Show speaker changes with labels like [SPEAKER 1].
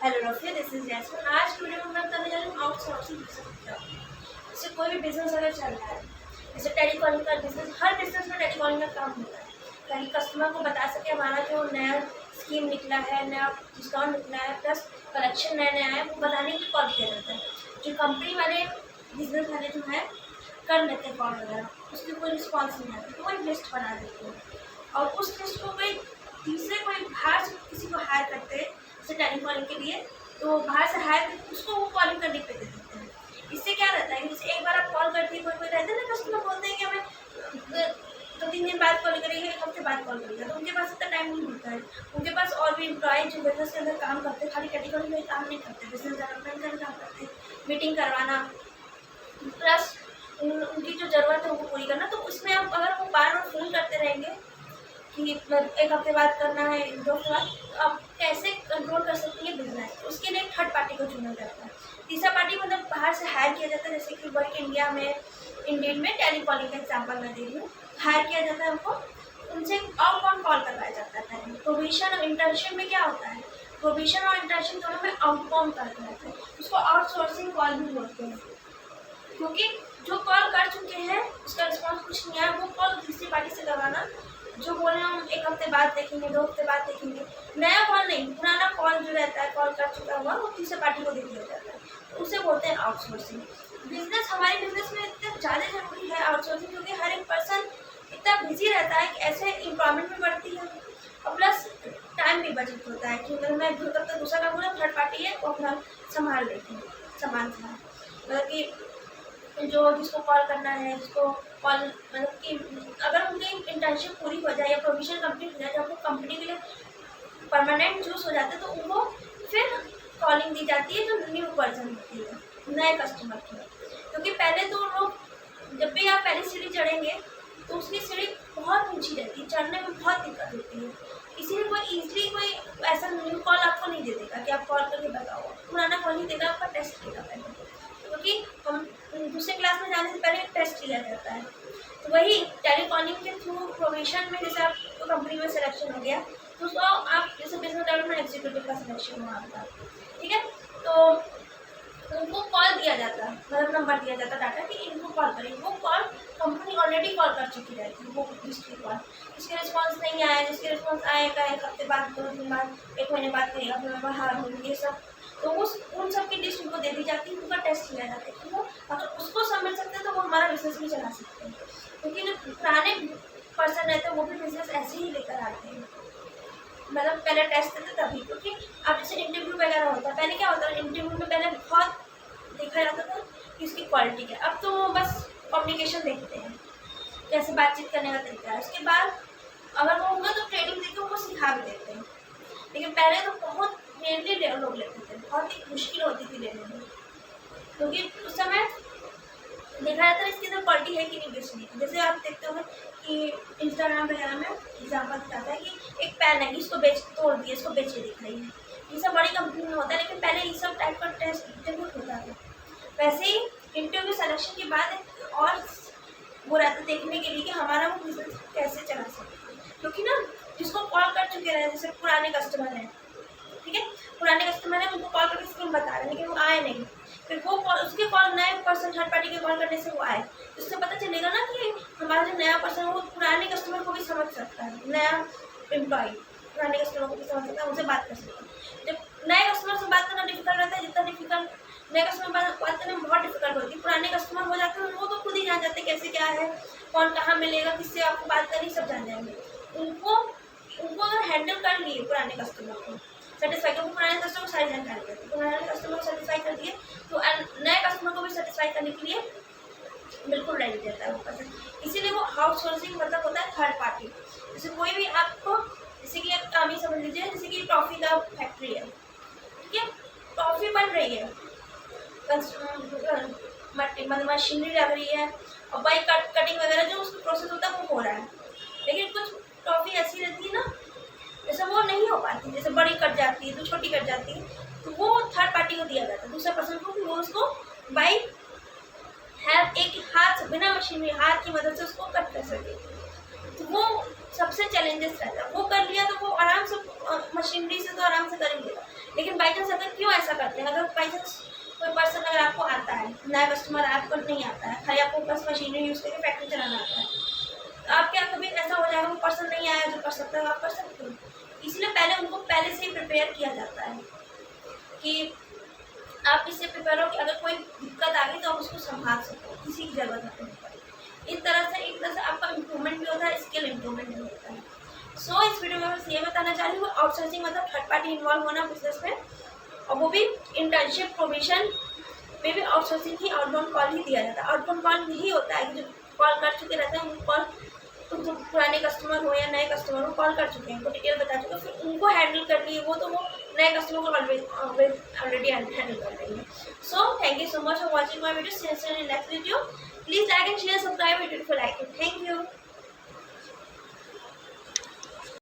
[SPEAKER 1] Hello doctor, this is Jasmine. आज की video में मैं बताने जा रही हूँ आउटसोर्सिंग बिजनेस क्या होता है। जैसे कोई भी बिजनेस अगर चल रहा है, जैसे टेलीकॉलिंग का बिजनेस, हर बिजनेस में टेलीकॉलिंग का काम होता है ताकि कस्टमर को बता सके हमारा जो नया स्कीम निकला है, नया डिस्काउंट निकला है, प्लस कलेक्शन नया नया है, वो बताने के लिए कॉल किया जाता है। जो कंपनी वाले बिजनेस वाले जो है कर लेते हैं कॉल वगैरह, उसकी कोई रिस्पॉन्स नहीं आता तो वो एक लिस्ट बना देते हैं और उस लिस्ट को कोई तीसरे कोई बाहर से किसी को हायर करते हैं जैसे टेलीकॉलिंग के लिए, तो बाहर से हायर उसको वो कॉलिंग करने पे दे देते हैं। इससे क्या रहता है कि जैसे एक बार आप कॉल करती है, कोई कोई रहते हैं ना कस्टमर बोलते हैं कि हमें 2-3 दिन बाद कॉल करेंगे, एक हफ्ते बाद कॉल करेंगे, तो उनके पास इतना टाइम नहीं होता है। उनके पास और भी एम्प्लॉय जो बिजनेस के अंदर काम करते हैं, खाली टेलीकॉलिंग में काम नहीं करते, बिजनेस डेवलपमेंट का काम करते हैं, मीटिंग करवाना, प्लस उनकी जो ज़रूरत है उनको पूरी करना। तो उसमें आप अगर वो बार बार फ़ोन करते रहेंगे कि एक हफ्ते बाद करना है, 2 हफ्ते बाद, तो आप कैसे कंट्रोल कर सकती हैं बिजनेस? उसके लिए थर्ड पार्टी को चुना जाता है। तीसरा पार्टी मतलब बाहर से हायर किया जाता है, जैसे कि वर्क इंडिया में, इंडियन में टेलीकॉलिंग का एग्जाम्पल मैं दे रही हूँ। हायर किया जाता है हमको, उनसे आउटबाउंड कॉल करवाया जाता है। प्रोविजन और इंटर्नशिप में क्या होता है, प्रोविजन और इंटर्नशिप दोनों में आउटबाउंड करते हैं, उसको आउटसोर्सिंग कॉल भी बोलते हैं। क्योंकि जो कॉल कर चुके हैं उसका रिस्पॉन्स कुछ नहीं आया, वो कॉल तीसरी पार्टी से करवाना, जो बोले हम एक हफ्ते बाद देखेंगे, 2 हफ्ते बाद देखेंगे, नया कॉल नहीं, पुराना कॉल जो रहता है, कॉल कर चुका हुआ, वो तीसरे पार्टी को दे दिया जाता है, तो उसे बोलते हैं आउटसोर्सिंग। बिजनेस, हमारे बिजनेस में इतना ज़्यादा जरूरी है आउटसोर्सिंग, क्योंकि हर एक पर्सन इतना बिजी रहता है कि ऐसे एम्प्लॉयमेंट भी बढ़ती है और प्लस टाइम भी बचत होता है कि अगर मैं तब तक दूसरा काम बोला, थर्ड पार्टी है वो अपना संभाल लेती है सामान से, मतलब कि जो जिसको कॉल करना है, जिसको कॉल मतलब कि अगर उनकी इंटर्नशिप पूरी हो जाए या प्रोविजन कंप्लीट हो जाए, जब वो कंपनी के लिए परमानेंट चूज हो जाते हैं, तो उनको फिर कॉलिंग दी जाती है जो न्यू पर्सन होती है, नए कस्टमर की। क्योंकि पहले तो लोग, जब भी आप पहली सीढ़ी चढ़ेंगे तो उसकी सीढ़ी बहुत ऊंची रहती है, चढ़ने में बहुत दिक्कत होती है, इसीलिए कोई ईजिली कोई ऐसा न्यू कॉल आपको नहीं दे देगा कि आप कॉल करके बताओ, पुराना कॉल नहीं देगा, आपका टेस्ट लेगा पहले, क्योंकि हम दूसरे क्लास में जाने से पहले एक टेस्ट लिया जाता है। तो वही टेलीकॉलिंग के थ्रू प्रोविजन में जैसे आपको कंपनी में सिलेक्शन हो गया, तो उसको आप जैसे बिजनेस डेवलपमेंट एग्जीक्यूटिव का सिलेक्शन हुआ आपका, ठीक है, तो उनको कॉल दिया जाता है, मतलब नंबर दिया जाता है डाटा कि इनको कॉल करें, वो कॉल कंपनी ऑलरेडी कॉल कर चुकी रहती है, वो जिसकी कॉल, जिसके रिस्पॉन्स नहीं आया, जिसके रिस्पॉन्स आएगा एक हफ्ते बाद, 2 दिन बाद, 1 महीने बाद करेगा, फिर मैं बाहर हूँ, ये सब, तो उन सब की लिस्ट उनको दे दी जाती है, उनका टेस्ट लिया जाता है कि वो अगर उसको समझ सकते हैं तो वो हमारा बिजनेस भी चला सकते हैं। क्योंकि जो पुराने पर्सन रहते हैं वो भी बिजनेस ऐसे ही लेकर आते हैं, मतलब पहले टेस्ट देते तभी, क्योंकि अब जैसे इंटरव्यू वगैरह होता है, पहले क्या होता है, इंटरव्यू में पहले बहुत देखा जाता था कि इसकी क्वालिटी क्या, अब तो बस कम्युनिकेशन देखते हैं, कैसे बातचीत करने का तरीका है, उसके बाद अगर वो होगा तो ट्रेनिंग देकर उनको सिखा भी देते हैं। लेकिन पहले तो बहुत रेयरली लोग लेते थे, बहुत ही मुश्किल होती थी लेने में, क्योंकि उस समय देखा जाता है इसकी अंदर क्वालिटी है कि नहीं बेचने की। जैसे आप देखते हो कि इंस्टाग्राम वगैरह में एग्जाम्पल दिखाता है कि एक पेन है, इसको तोड़ दिया, इसको बेच के दिखाइए, ये सब बड़ी कंपनी में होता है, लेकिन पहले ये सब टाइप का टेस्ट इंटरव्यू होता था। वैसे ही इंटरव्यू सिलेक्शन के बाद एक और वो रहता देखने के लिए कि हमारा वो बिजनेस कैसे चला सकते हैं, क्योंकि ना जिसको कॉल कर चुके रहे, जैसे पुराने कस्टमर हैं, ठीक है, पुराने कस्टमर है, उनको कॉल करके स्कीम बता रहे हैं लेकिन वो आए नहीं, फिर वो कॉल, उसके कॉल नए पर्सन थर्ड पार्टी के कॉल करने से वो आए, इससे पता चलेगा ना कि हमारा जो नया पर्सन है वो पुराने कस्टमर को भी समझ सकता है, नया एम्प्लॉय पुराने कस्टमर को भी समझ सकता है, उनसे बात कर सकता है। जब नए कस्टमर से बात करना डिफिकल्ट रहता है, जितना डिफिकल्ट नए कस्टमर बात करने में बहुत डिफिकल्ट होती है, पुराने कस्टमर हो जाते हैं वो तो खुद ही जान जाते हैं कैसे क्या है, कौन कहाँ मिलेगा, किससे आपको बात करनी, सब जान जाएंगे। उनको अगर हैंडल कर लिए पुराने कस्टमर को सेटिस्फाई, क्योंकि पुराने कस्टमर को सारी जानकारी रहती है, पुराने कस्टमर को सेटिस्फाई कर दिए तो नए कस्टमर को भी सेटिस्फाई करने के लिए बिल्कुल रेडी रहता है वो पर्सन। इसीलिए वो आउटसोर्सिंग मतलब होता है थर्ड पार्टी। जैसे कोई भी आपको, जैसे कि एक काम ही समझ लीजिए, जैसे कि टॉफ़ी का फैक्ट्री है, ठीक है, टॉफ़ी बन रही है, मतलब मशीनरी लग रही है और बाई कटिंग वगैरह जो उसका प्रोसेस होता है वो हो रहा है, लेकिन कुछ टॉफ़ी ऐसी रहती है ना, जैसे वो नहीं हो पाती, जैसे बड़ी कट जाती है तो छोटी कट जाती है, तो वो थर्ड पार्टी को दिया जाता है, दूसरा पर्सन को, कि वो उसको बाई हैंड, एक हाथ से, बिना मशीनरी हाथ की मदद से उसको कट कर सके। तो वो सबसे चैलेंजेस रहता है, वो कर लिया तो वो आराम से मशीनरी से तो आराम से कर ही लेगा, लेकिन बाई चांस अगर क्यों ऐसा करते हैं, अगर बाई चांस कोई पर्सन अगर आपको आता है, नया कस्टमर आपको नहीं आता है, खाली आपको बस मशीनरी यूज़ करके फैक्ट्री चलाना आता है, तो आप क्या कभी ऐसा हो जाएगा वो पर्सन नहीं आया जो कर सकता है आप कर सकते हो। इसलिए पहले उनको पहले से ही प्रिपेयर किया जाता है कि आप इससे प्रिपेयर हो कि अगर कोई दिक्कत आ गई तो आप उसको संभाल सको, किसी की ज़रूरत नहीं पड़े। इस तरह से एक तरह से आपका इम्प्रूवमेंट भी होता है, स्किल इम्प्रूवमेंट भी होता है। सो इस वीडियो में बस ये बताना चाह रही हूँ, आउटसोर्सिंग मतलब थर्ड पार्टी इन्वॉल्व होना बिजनेस में, और वो भी इंटर्नशिप प्रोविजन में भी आउटसोर्सिंग ही आउटबाउंड कॉल ही दिया जाता है। आउटबाउंड कॉल यही होता है कि जो कॉल कर चुके रहते हैं उनको कॉल, तुम जो पुराने कस्टमर हो या नए कस्टमर हो कॉल कर चुके हैं, उनको डिटेल बता चुके हैं, फिर उनको हैंडल कर लिए वो, तो वो नए कस्टमर को ऑलरेडी हैंडल कर रही है। So thank you so much for watching my video. Next video please like and share, subscribe it if you like it. Thank you.